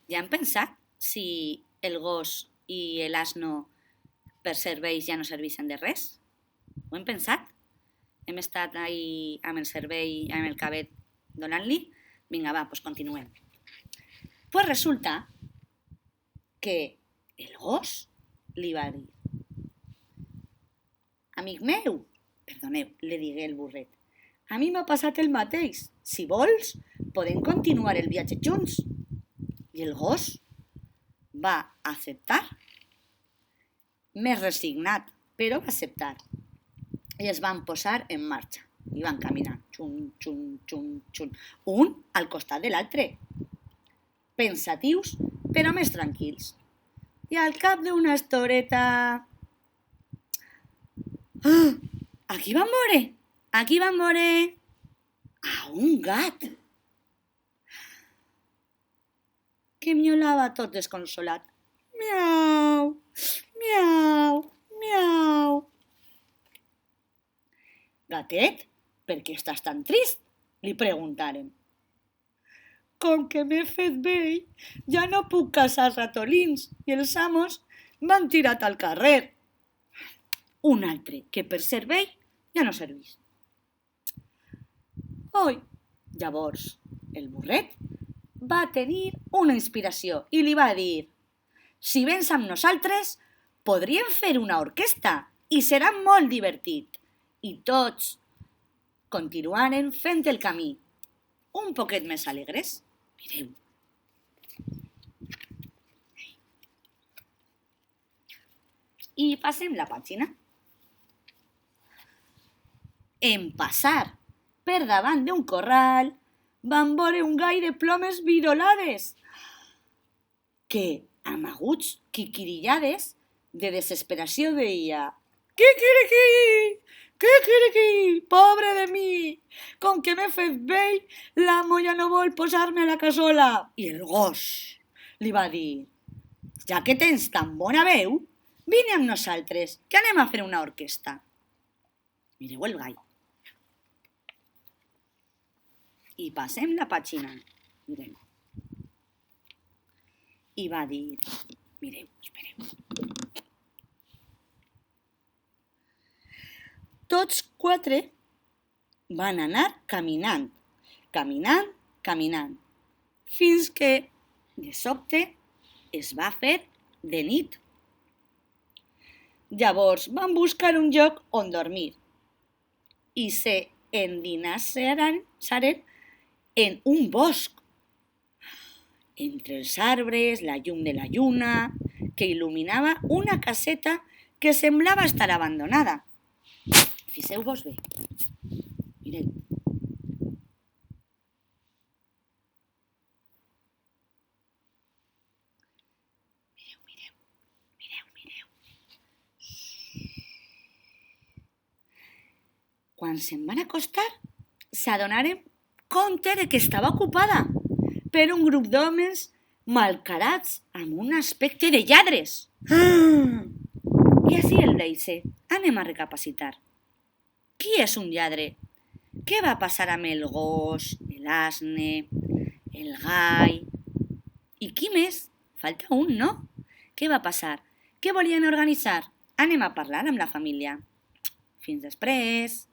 Ja han pensat si el gos i l'asno per serveis ja no serveixen de res? Ho hem pensat? Hem estat ahí amb el servei, amb el cabet donant-li? Vinga, va, doncs continuem. Pues resulta que el gos li va dir: amic meu, perdoneu, li digué el burret, a mi m'ha passat el mateix. Si vols, podem continuar el viatge junts. I el gos va acceptar, més resignat, però va acceptar. I es van posar en marxa. I van caminar, xun, xun, xun, xun, un al costat de l'altre, pensatius, però més tranquils. I al cap d'una estoreta... Ah, aquí van veure a un gat que miolava tot desconsolat. Miau, miau, miau. Gatet, per què estàs tan trist? Li preguntaren. Com que m'he fet vell, ja no puc caçar ratolins i els amos m'han tirat al carrer. Un altre que per ser vell ja no serveix. Oi, llavors el burret va tenir una inspiració i li va dir: si vens amb nosaltres, podríem fer una orquestra i serà molt divertit. I tots continuaren fent el camí, un poquet més alegres. Mireu. I passem la pàgina. En passar per davant d'un corral, van veure un gall de plomes virolades que, amb aguts quiquirillades, de desesperació deia: quiquiriquí, quiquiriquí, pobre de mi, com que m'he fet vell, l'amo ja no vol posar-me a la cassola. I el gos li va dir: ja que tens tan bona veu, vine amb nosaltres, que anem a fer una orquestra. Mireu el gall. I passem la pàgina. Mireu. I va dir... Mireu, espereu. Tots quatre van anar caminant, caminant, caminant, fins que, de sobte, es va fer de nit. Llavors van buscar un lloc on dormir i se endinsaran en un bosc, entre els arbres, la llum de la lluna, que il·luminava una caseta que semblava estar abandonada. Fixeu-vos bé. Mireu. Mireu. Quan se'n van acostar, s'adonaren compte de que estava ocupada per un grup d'homes malcarats amb un aspecte de lladres. I així el deixe. Anem a recapacitar. Qui és un lladre? Què va passar amb el gos, l'asne, el gall? I qui més? Falta un, no? Què va passar? Què volien organitzar? Anem a parlar amb la família. Fins després.